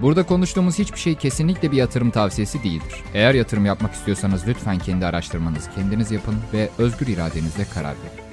Burada konuştuğumuz hiçbir şey kesinlikle bir yatırım tavsiyesi değildir. Eğer yatırım yapmak istiyorsanız lütfen kendi araştırmanızı kendiniz yapın ve özgür iradenizle karar verin.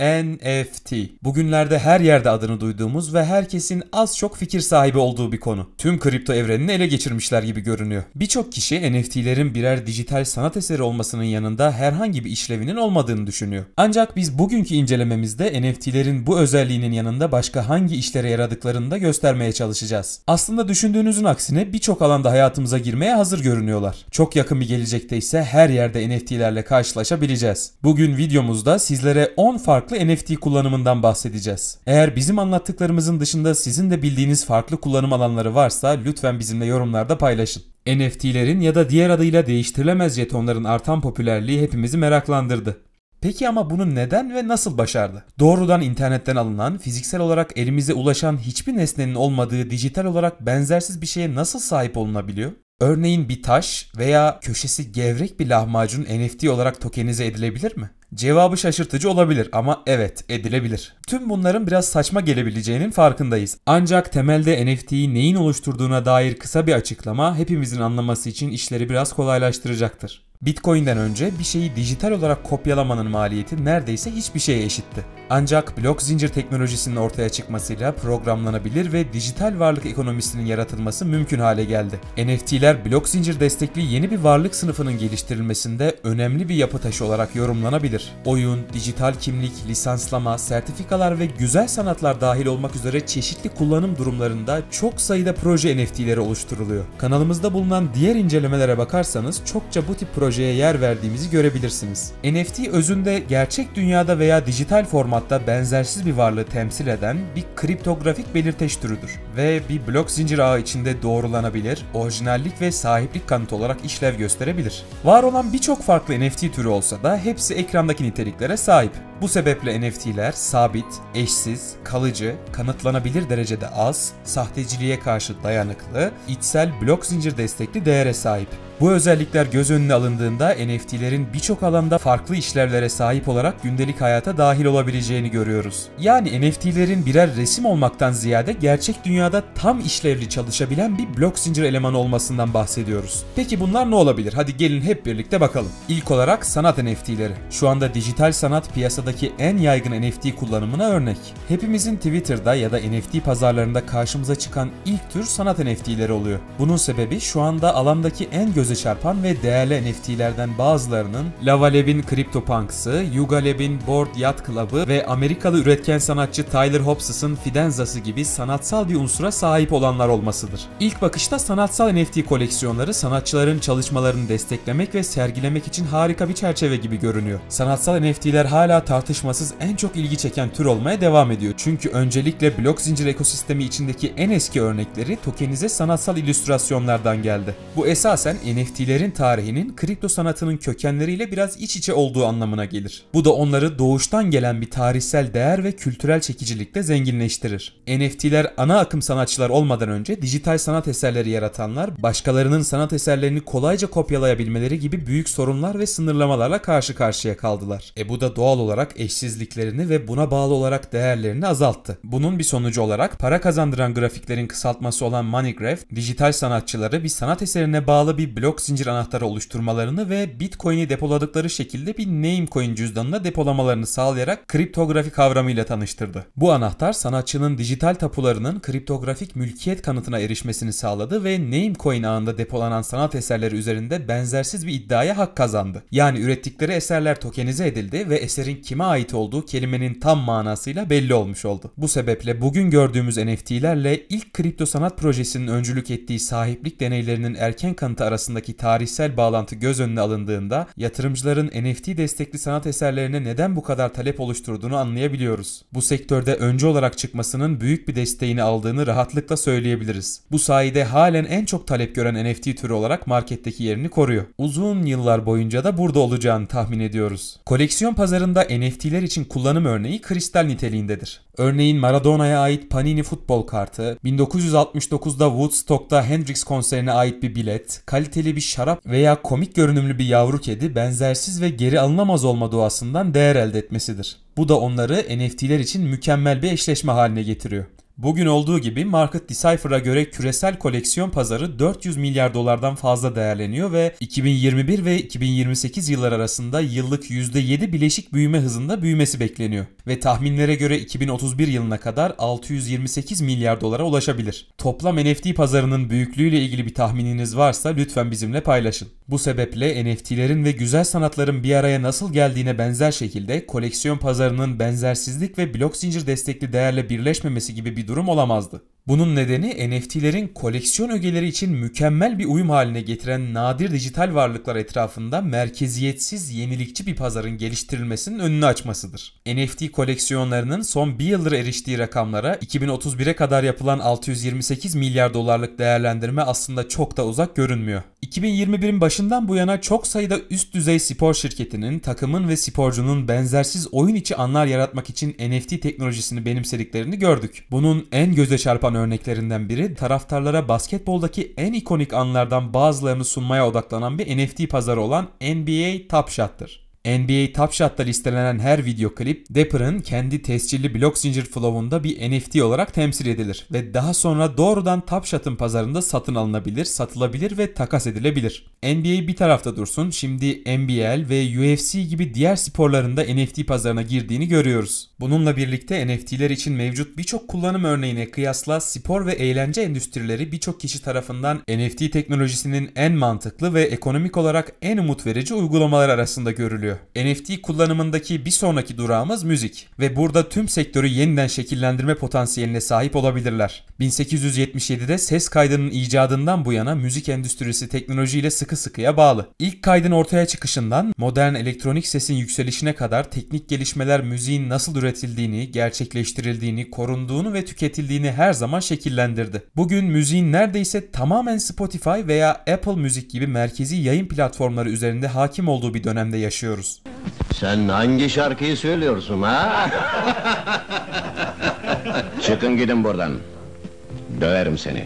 NFT. Bugünlerde her yerde adını duyduğumuz ve herkesin az çok fikir sahibi olduğu bir konu. Tüm kripto evrenini ele geçirmişler gibi görünüyor. Birçok kişi NFT'lerin birer dijital sanat eseri olmasının yanında herhangi bir işlevinin olmadığını düşünüyor. Ancak biz bugünkü incelememizde NFT'lerin bu özelliğinin yanında başka hangi işlere yaradıklarını da göstermeye çalışacağız. Aslında düşündüğünüzün aksine birçok alanda hayatımıza girmeye hazır görünüyorlar. Çok yakın bir gelecekte ise her yerde NFT'lerle karşılaşabileceğiz. Bugün videomuzda sizlere 10 farklı NFT kullanımından bahsedeceğiz. Eğer bizim anlattıklarımızın dışında sizin de bildiğiniz farklı kullanım alanları varsa lütfen bizimle yorumlarda paylaşın. NFT'lerin ya da diğer adıyla değiştirilemez jetonların artan popülerliği hepimizi meraklandırdı. Peki ama bunu neden ve nasıl başardı? Doğrudan internetten alınan, fiziksel olarak elimize ulaşan hiçbir nesnenin olmadığı dijital olarak benzersiz bir şeye nasıl sahip olunabiliyor? Örneğin bir taş veya köşesi gevrek bir lahmacun NFT olarak tokenize edilebilir mi? Cevabı şaşırtıcı olabilir ama evet, edilebilir. Tüm bunların biraz saçma gelebileceğinin farkındayız. Ancak temelde NFT'yi neyin oluşturduğuna dair kısa bir açıklama hepimizin anlaması için işleri biraz kolaylaştıracaktır. Bitcoin'den önce bir şeyi dijital olarak kopyalamanın maliyeti neredeyse hiçbir şeye eşitti. Ancak blok zincir teknolojisinin ortaya çıkmasıyla programlanabilir ve dijital varlık ekonomisinin yaratılması mümkün hale geldi. NFT'ler blok zincir destekli yeni bir varlık sınıfının geliştirilmesinde önemli bir yapı taşı olarak yorumlanabilir. Oyun, dijital kimlik, lisanslama, sertifikalar ve güzel sanatlar dahil olmak üzere çeşitli kullanım durumlarında çok sayıda proje NFT'leri oluşturuluyor. Kanalımızda bulunan diğer incelemelere bakarsanız çokça bu tip projeye yer verdiğimizi görebilirsiniz. NFT özünde gerçek dünyada veya dijital formatta benzersiz bir varlığı temsil eden bir kriptografik belirteç türüdür ve bir blok zincir ağı içinde doğrulanabilir, orijinallik ve sahiplik kanıtı olarak işlev gösterebilir. Var olan birçok farklı NFT türü olsa da hepsi ekrandaki niteliklere sahip. Bu sebeple NFT'ler sabit, eşsiz, kalıcı, kanıtlanabilir derecede az, sahteciliğe karşı dayanıklı, içsel blok zincir destekli değere sahip. Bu özellikler göz önüne alındığında NFT'lerin birçok alanda farklı işlevlere sahip olarak gündelik hayata dahil olabileceğini görüyoruz. Yani NFT'lerin birer resim olmaktan ziyade gerçek dünyada tam işlevli çalışabilen bir blok zincir elemanı olmasından bahsediyoruz. Peki bunlar ne olabilir? Hadi gelin hep birlikte bakalım. İlk olarak sanat NFT'leri. Şu anda dijital sanat piyasadaki en yaygın NFT kullanımına örnek. Hepimizin Twitter'da ya da NFT pazarlarında karşımıza çıkan ilk tür sanat NFT'leri oluyor. Bunun sebebi şu anda alandaki en göze çarpan ve değerli NFT'lerden bazılarının Lava Lab'in CryptoPunks'ı, Yuga Lab'in Bored Yacht Club'ı ve Amerikalı üretken sanatçı Tyler Hops'ın Fidenza'sı gibi sanatsal bir unsura sahip olanlar olmasıdır. İlk bakışta sanatsal NFT koleksiyonları sanatçıların çalışmalarını desteklemek ve sergilemek için harika bir çerçeve gibi görünüyor. Sanatsal NFT'ler hala tartışmasız en çok ilgi çeken tür olmaya devam ediyor. Çünkü öncelikle blok zincir ekosistemi içindeki en eski örnekleri tokenize sanatsal illüstrasyonlardan geldi. Bu esasen NFT'lerin tarihinin kripto sanatının kökenleriyle biraz iç içe olduğu anlamına gelir. Bu da onları doğuştan gelen bir tarihsel değer ve kültürel çekicilikle zenginleştirir. NFT'ler ana akım sanatçılar olmadan önce dijital sanat eserleri yaratanlar, başkalarının sanat eserlerini kolayca kopyalayabilmeleri gibi büyük sorunlar ve sınırlamalarla karşı karşıya kaldılar. Bu da doğal olarak eşsizliklerini ve buna bağlı olarak değerlerini azalttı. Bunun bir sonucu olarak para kazandıran grafiklerin kısaltması olan MoneyGraph, dijital sanatçıları bir sanat eserine bağlı bir blok zincir anahtarı oluşturmalarını ve Bitcoin'i depoladıkları şekilde bir Namecoin cüzdanına depolamalarını sağlayarak kriptografi kavramıyla tanıştırdı. Bu anahtar sanatçının dijital tapularının kriptografik mülkiyet kanıtına erişmesini sağladı ve Namecoin ağında depolanan sanat eserleri üzerinde benzersiz bir iddiaya hak kazandı. Yani ürettikleri eserler tokenize edildi ve eserin kime ait olduğu kelimenin tam manasıyla belli olmuş oldu. Bu sebeple bugün gördüğümüz NFT'lerle ilk kripto sanat projesinin öncülük ettiği sahiplik deneylerinin erken kanıtı arasındaki tarihsel bağlantı göz önüne alındığında yatırımcıların NFT destekli sanat eserlerine neden bu kadar talep oluşturduğunu anlayabiliyoruz. Bu sektörde öncü olarak çıkmasının büyük bir desteğini aldığını rahatlıkla söyleyebiliriz. Bu sayede halen en çok talep gören NFT türü olarak marketteki yerini koruyor. Uzun yıllar boyunca da burada olacağını tahmin ediyoruz. Koleksiyon pazarında NFT'ler için kullanım örneği kristal niteliğindedir. Örneğin Maradona'ya ait Panini futbol kartı, 1969'da Woodstock'ta Hendrix konserine ait bir bilet, kaliteli bir şarap veya komik görünümlü bir yavru kedi benzersiz ve geri alınamaz olma doğasından değer elde etmesidir. Bu da onları NFT'ler için mükemmel bir eşleşme haline getiriyor. Bugün olduğu gibi Market Decipher'a göre küresel koleksiyon pazarı 400 milyar dolardan fazla değerleniyor ve 2021 ve 2028 yılları arasında yıllık %7 bileşik büyüme hızında büyümesi bekleniyor. Ve tahminlere göre 2031 yılına kadar 628 milyar dolara ulaşabilir. Toplam NFT pazarının büyüklüğüyle ilgili bir tahmininiz varsa lütfen bizimle paylaşın. Bu sebeple NFT'lerin ve güzel sanatların bir araya nasıl geldiğine benzer şekilde koleksiyon pazarının benzersizlik ve blok zincir destekli değerle birleşmemesi gibi bir durum olamazdı. Bunun nedeni NFT'lerin koleksiyon ögeleri için mükemmel bir uyum haline getiren nadir dijital varlıklar etrafında merkeziyetsiz, yenilikçi bir pazarın geliştirilmesinin önünü açmasıdır. NFT koleksiyonlarının son bir yıldır eriştiği rakamlara 2031'e kadar yapılan 628 milyar dolarlık değerlendirme aslında çok da uzak görünmüyor. 2021'in başından bu yana çok sayıda üst düzey spor şirketinin, takımın ve sporcunun benzersiz oyun içi anlar yaratmak için NFT teknolojisini benimsediklerini gördük. Bunun en göze çarpan örneklerinden biri taraftarlara basketboldaki en ikonik anlardan bazılarını sunmaya odaklanan bir NFT pazarı olan NBA Top Shot'tır. NBA Top Shot'ta listelenen her video klip Dapper'ın kendi tescilli blok zincir flow'unda bir NFT olarak temsil edilir ve daha sonra doğrudan Top Shot'ın pazarında satın alınabilir, satılabilir ve takas edilebilir. NBA bir tarafta dursun, şimdi NBL ve UFC gibi diğer sporların da NFT pazarına girdiğini görüyoruz. Bununla birlikte NFT'ler için mevcut birçok kullanım örneğine kıyasla spor ve eğlence endüstrileri birçok kişi tarafından NFT teknolojisinin en mantıklı ve ekonomik olarak en umut verici uygulamalar arasında görülüyor. NFT kullanımındaki bir sonraki durağımız müzik ve burada tüm sektörü yeniden şekillendirme potansiyeline sahip olabilirler. 1877'de ses kaydının icadından bu yana müzik endüstrisi teknolojiyle sıkı sıkıya bağlı. İlk kaydın ortaya çıkışından modern elektronik sesin yükselişine kadar teknik gelişmeler müziğin nasıl üretildiğini, gerçekleştirildiğini, korunduğunu ve tüketildiğini her zaman şekillendirdi. Bugün müziğin neredeyse tamamen Spotify veya Apple Müzik gibi merkezi yayın platformları üzerinde hakim olduğu bir dönemde yaşıyoruz. Sen hangi şarkıyı söylüyorsun ha? Çıkın gidin buradan. Döverim seni.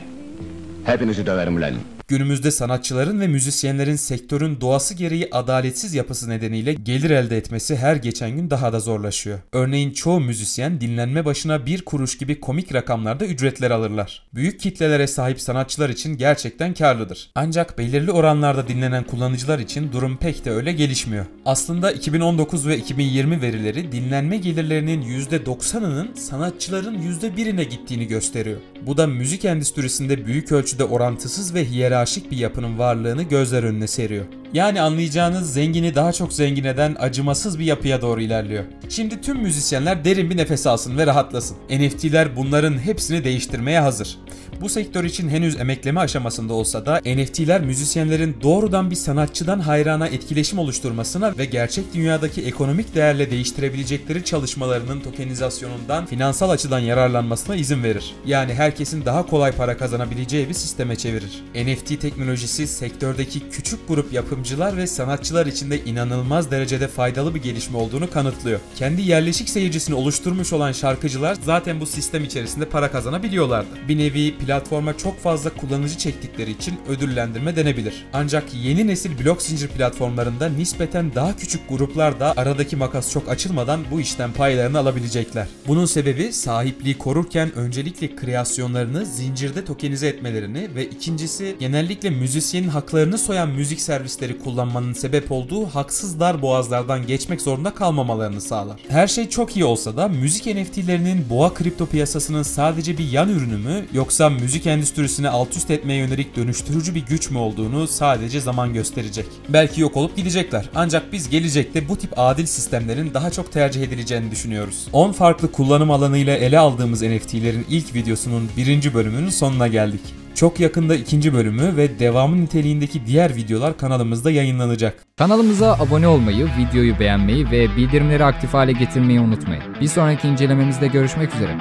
Hepinizi döverim lan. Günümüzde sanatçıların ve müzisyenlerin sektörün doğası gereği adaletsiz yapısı nedeniyle gelir elde etmesi her geçen gün daha da zorlaşıyor. Örneğin çoğu müzisyen dinlenme başına 1 kuruş gibi komik rakamlarda ücretler alırlar. Büyük kitlelere sahip sanatçılar için gerçekten karlıdır. Ancak belirli oranlarda dinlenen kullanıcılar için durum pek de öyle gelişmiyor. Aslında 2019 ve 2020 verileri dinlenme gelirlerinin %90'ının sanatçıların %1'ine gittiğini gösteriyor. Bu da müzik endüstrisinde büyük ölçüde orantısız ve hiyerarşik bir yapının varlığını gözler önüne seriyor. Yani anlayacağınız zengini daha çok zengin eden acımasız bir yapıya doğru ilerliyor. Şimdi tüm müzisyenler derin bir nefes alsın ve rahatlasın. NFT'ler bunların hepsini değiştirmeye hazır. Bu sektör için henüz emekleme aşamasında olsa da NFT'ler müzisyenlerin doğrudan bir sanatçıdan hayrana etkileşim oluşturmasına ve gerçek dünyadaki ekonomik değerle değiştirebilecekleri çalışmalarının tokenizasyonundan finansal açıdan yararlanmasına izin verir. Yani herkesin daha kolay para kazanabileceği bir sisteme çevirir. NFT teknolojisi sektördeki küçük grup yapımcılar ve sanatçılar için de inanılmaz derecede faydalı bir gelişme olduğunu kanıtlıyor. Kendi yerleşik seyircisini oluşturmuş olan şarkıcılar zaten bu sistem içerisinde para kazanabiliyorlardı. Bir nevi platforma çok fazla kullanıcı çektikleri için ödüllendirme denebilir. Ancak yeni nesil blok zincir platformlarında nispeten daha küçük gruplar da aradaki makas çok açılmadan bu işten paylarını alabilecekler. Bunun sebebi sahipliği korurken öncelikle kreasyonlarını zincirde tokenize etmelerini ve ikincisi genellikle müzisyenin haklarını soyan müzik servisleri kullanmanın sebep olduğu haksız dar boğazlardan geçmek zorunda kalmamalarını sağlar. Her şey çok iyi olsa da müzik NFT'lerinin boğa kripto piyasasının sadece bir yan ürünü mü yoksa müzik endüstrisini alt üst etmeye yönelik dönüştürücü bir güç mü olduğunu sadece zaman gösterecek. Belki yok olup gidecekler ancak biz gelecekte bu tip adil sistemlerin daha çok tercih edileceğini düşünüyoruz. 10 farklı kullanım alanıyla ele aldığımız NFT'lerin ilk videosunun 1. bölümünün sonuna geldik. Çok yakında 2. bölümü ve devamı niteliğindeki diğer videolar kanalımızda yayınlanacak. Kanalımıza abone olmayı, videoyu beğenmeyi ve bildirimleri aktif hale getirmeyi unutmayın. Bir sonraki incelememizde görüşmek üzere.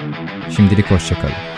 Şimdilik hoşça kalın.